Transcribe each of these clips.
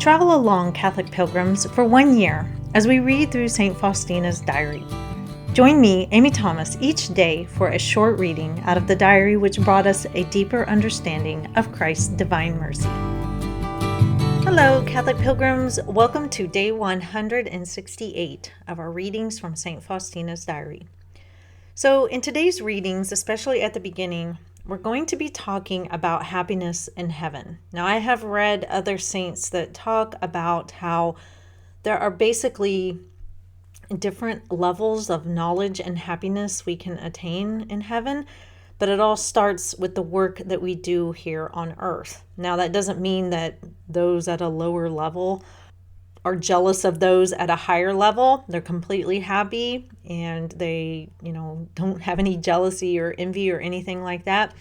Travel along, Catholic pilgrims, for 1 year as we read through St. Faustina's diary. Join me, Amy Thomas, each day for a short reading out of the diary which brought us a deeper understanding of Christ's divine mercy. Hello, Catholic pilgrims. Welcome to day 168 of our readings from St. Faustina's diary. So in today's readings, especially at the beginning, we're going to be talking about happiness in heaven. Now, I have read other saints that talk about how there are basically different levels of knowledge and happiness we can attain in heaven, but it all starts with the work that we do here on earth. Now, that doesn't mean that those at a lower level are jealous of those at a higher level. They're completely happy and they, don't have any jealousy or envy or anything like that.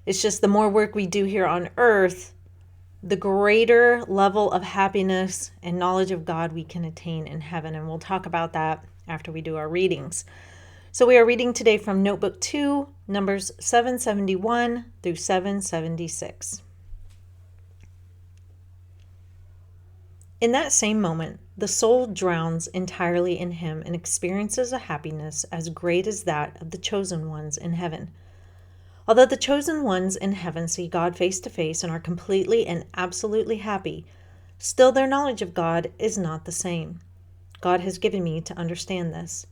It's just the more work we do here on earth, the greater level of happiness and knowledge of God we can attain in heaven. And we'll talk about that after we do our readings. So we are reading today from Notebook 2, numbers 771 through 776. In that same moment, the soul drowns entirely in him and experiences a happiness as great as that of the chosen ones in heaven. Although the chosen ones in heaven see God face to face and are completely and absolutely happy, still their knowledge of God is not the same. God has given me to understand this.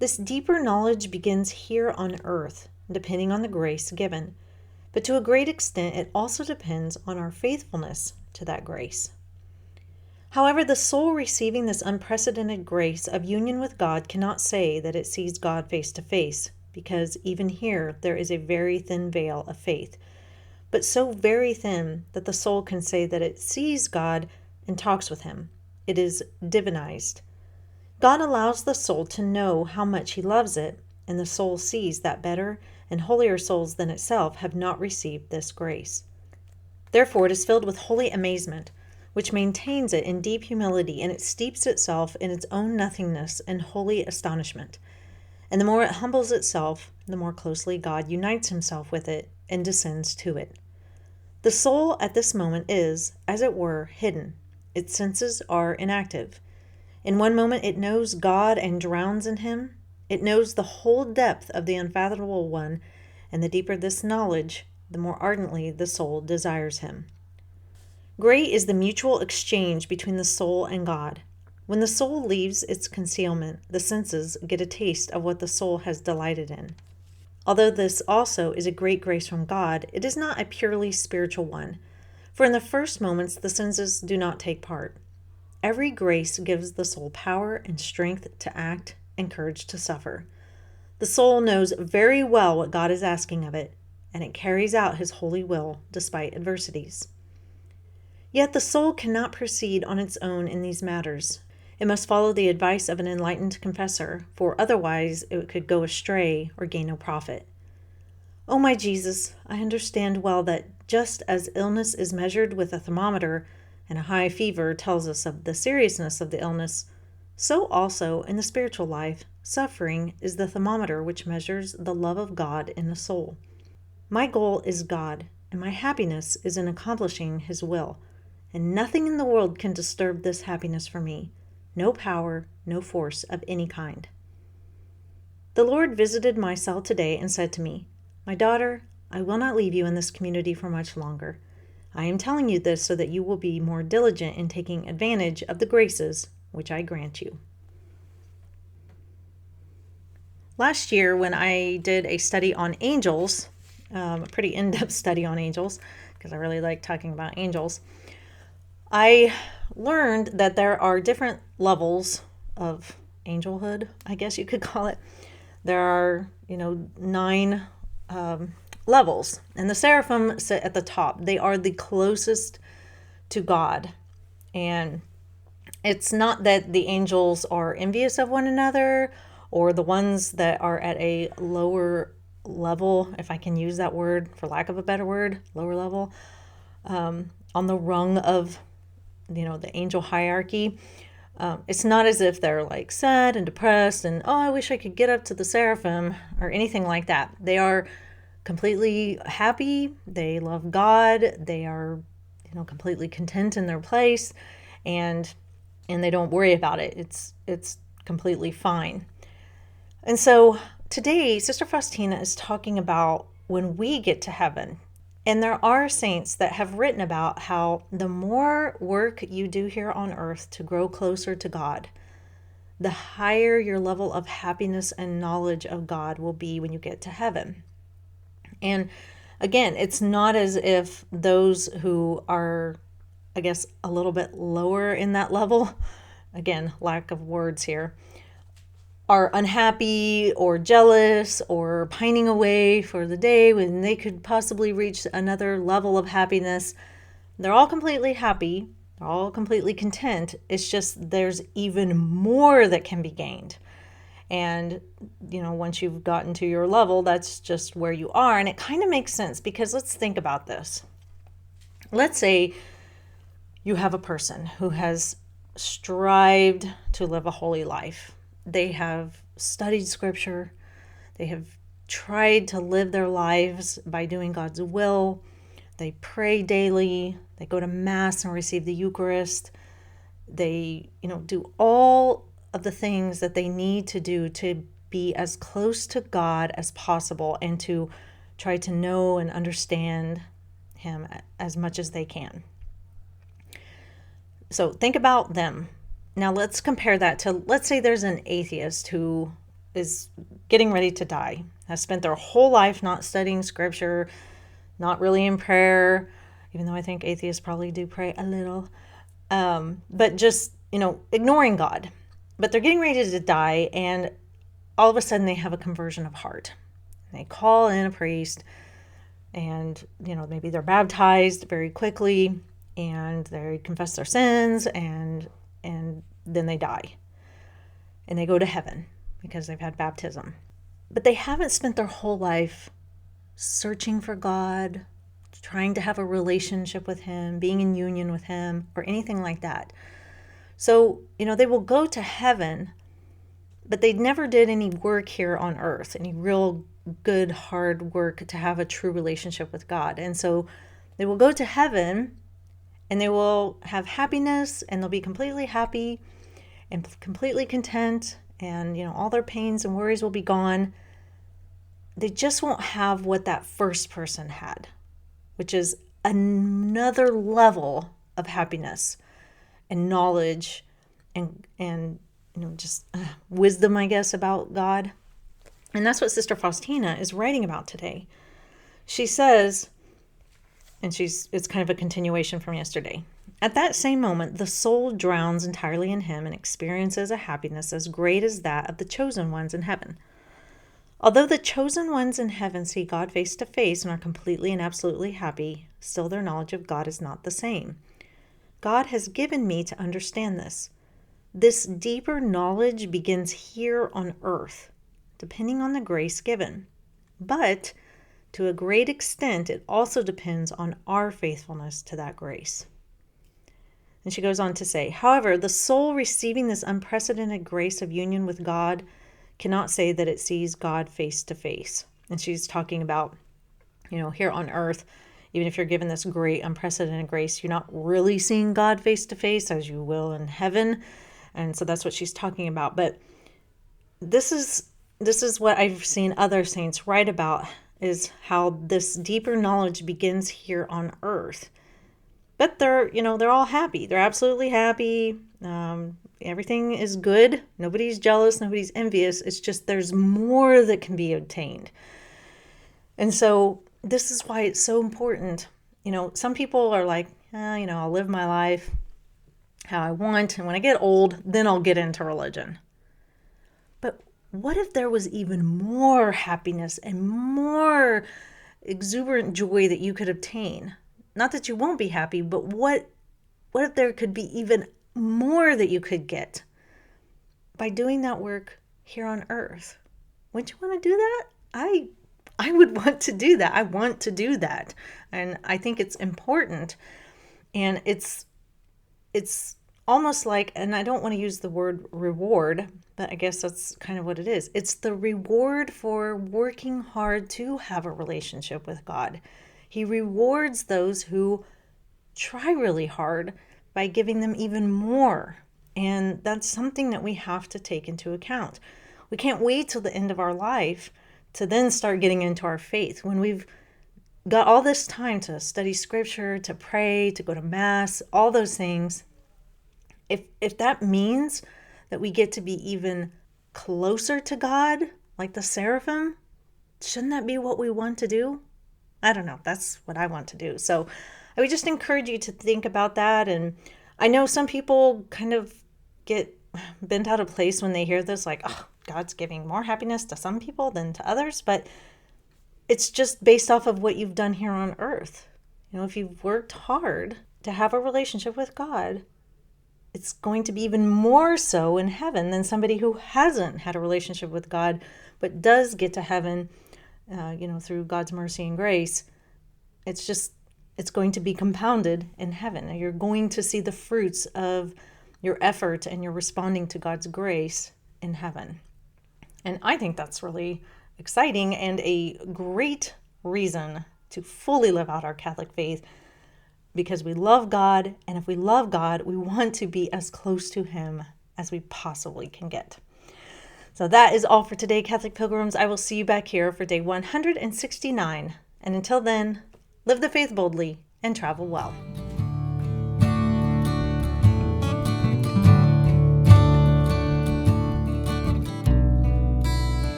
This deeper knowledge begins here on earth, depending on the grace given, but to a great extent it also depends on our faithfulness to that grace. However, the soul receiving this unprecedented grace of union with God cannot say that it sees God face to face, because even here there is a very thin veil of faith, but so very thin that the soul can say that it sees God and talks with him. It is divinized. God allows the soul to know how much he loves it, and the soul sees that better and holier souls than itself have not received this grace. Therefore, it is filled with holy amazement, which maintains it in deep humility, and it steeps itself in its own nothingness and holy astonishment. And the more it humbles itself, the more closely God unites himself with it and descends to it. The soul at this moment is, as it were, hidden. Its senses are inactive. In one moment it knows God and drowns in him. It knows the whole depth of the unfathomable one, and the deeper this knowledge, the more ardently the soul desires him. Great is the mutual exchange between the soul and God. When the soul leaves its concealment, the senses get a taste of what the soul has delighted in. Although this also is a great grace from God, it is not a purely spiritual one, for in the first moments the senses do not take part. Every grace gives the soul power and strength to act and courage to suffer. The soul knows very well what God is asking of it, and it carries out his holy will despite adversities. Yet the soul cannot proceed on its own in these matters. It must follow the advice of an enlightened confessor, for otherwise it could go astray or gain no profit. O my Jesus, I understand well that just as illness is measured with a thermometer, and a high fever tells us of the seriousness of the illness, so also in the spiritual life, suffering is the thermometer which measures the love of God in the soul. My goal is God, and my happiness is in accomplishing his will. And nothing in the world can disturb this happiness for me. No power, no force of any kind. The Lord visited my cell today and said to me, "My daughter, I will not leave you in this community for much longer. I am telling you this so that you will be more diligent in taking advantage of the graces which I grant you." Last year, when I did a study on angels, a pretty in-depth study on angels, because I really like talking about angels, I learned that there are different levels of angelhood, I guess you could call it. There are, 9 levels, and the seraphim sit at the top. They are the closest to God. And it's not that the angels are envious of one another or the ones that are at a lower level, if I can use that word for lack of a better word, lower level, on the rung of the angel hierarchy. It's not as if they're like sad and depressed and, oh, I wish I could get up to the seraphim or anything like that. They are completely happy. They love God. They are completely content in their place, and they don't worry about it. It's completely fine. And so today, Sister Faustina is talking about when we get to heaven. And there are saints that have written about how the more work you do here on earth to grow closer to God, the higher your level of happiness and knowledge of God will be when you get to heaven. And again, it's not as if those who are, I guess, a little bit lower in that level, again, lack of words here, are unhappy or jealous or pining away for the day when they could possibly reach another level of happiness. They're all completely happy. They're all completely content. It's just there's even more that can be gained. And, once you've gotten to your level, that's just where you are. And it kind of makes sense because let's think about this. Let's say you have a person who has strived to live a holy life. They have studied scripture. They have tried to live their lives by doing God's will. They pray daily. They go to Mass and receive the Eucharist. They, do all of the things that they need to do to be as close to God as possible and to try to know and understand Him as much as they can. So think about them. Now let's compare that to, let's say there's an atheist who is getting ready to die, has spent their whole life not studying scripture, not really in prayer, even though I think atheists probably do pray a little, but just, ignoring God. But they're getting ready to die, and all of a sudden they have a conversion of heart. They call in a priest, and, maybe they're baptized very quickly, and they confess their sins, and then they die. And they go to heaven because they've had baptism. But they haven't spent their whole life searching for God, trying to have a relationship with Him, being in union with Him, or anything like that. So, they will go to heaven, but they never did any work here on earth, any real good, hard work to have a true relationship with God. And so they will go to heaven, and they will have happiness, and they'll be completely happy and completely content, and, all their pains and worries will be gone. They just won't have what that first person had, which is another level of happiness and knowledge and just wisdom, I guess, about God. And that's what Sister Faustina is writing about today. She says, and it's kind of a continuation from yesterday. At that same moment, the soul drowns entirely in Him and experiences a happiness as great as that of the chosen ones in heaven. Although the chosen ones in heaven see God face to face and are completely and absolutely happy, still their knowledge of God is not the same. God has given me to understand this. This deeper knowledge begins here on earth, depending on the grace given. But to a great extent, it also depends on our faithfulness to that grace. And she goes on to say, however, the soul receiving this unprecedented grace of union with God cannot say that it sees God face to face. And she's talking about, here on earth, even if you're given this great unprecedented grace, you're not really seeing God face to face as you will in heaven. And so that's what she's talking about. But this is what I've seen other saints write about, is how this deeper knowledge begins here on earth. But they're all happy. They're absolutely happy. Everything is good. Nobody's jealous. Nobody's envious. It's just there's more that can be obtained. And so this is why it's so important. Some people are like, I'll live my life how I want. And when I get old, then I'll get into religion. But what if there was even more happiness and more exuberant joy that you could obtain? Not that you won't be happy, but what if there could be even more that you could get by doing that work here on earth? Wouldn't you want to do that? I would want to do that. I want to do that. And I think it's important. And it's almost like, and I don't want to use the word reward, but I guess that's kind of what it is. It's the reward for working hard to have a relationship with God. He rewards those who try really hard by giving them even more. And that's something that we have to take into account. We can't wait till the end of our life to then start getting into our faith when we've got all this time to study scripture, to pray, to go to mass, all those things. If that means that we get to be even closer to God, like the seraphim, shouldn't that be what we want to do? I don't know. That's what I want to do. So I would just encourage you to think about that. And I know some people kind of get bent out of place when they hear this, like, oh, God's giving more happiness to some people than to others. But it's just based off of what you've done here on earth. If you've worked hard to have a relationship with God, it's going to be even more so in heaven than somebody who hasn't had a relationship with God, but does get to heaven, through God's mercy and grace. It's going to be compounded in heaven. You're going to see the fruits of your effort and your responding to God's grace in heaven. And I think that's really exciting and a great reason to fully live out our Catholic faith, because we love God, and if we love God, we want to be as close to Him as we possibly can get. So that is all for today, Catholic Pilgrims. I will see you back here for day 169. And until then, live the faith boldly and travel well.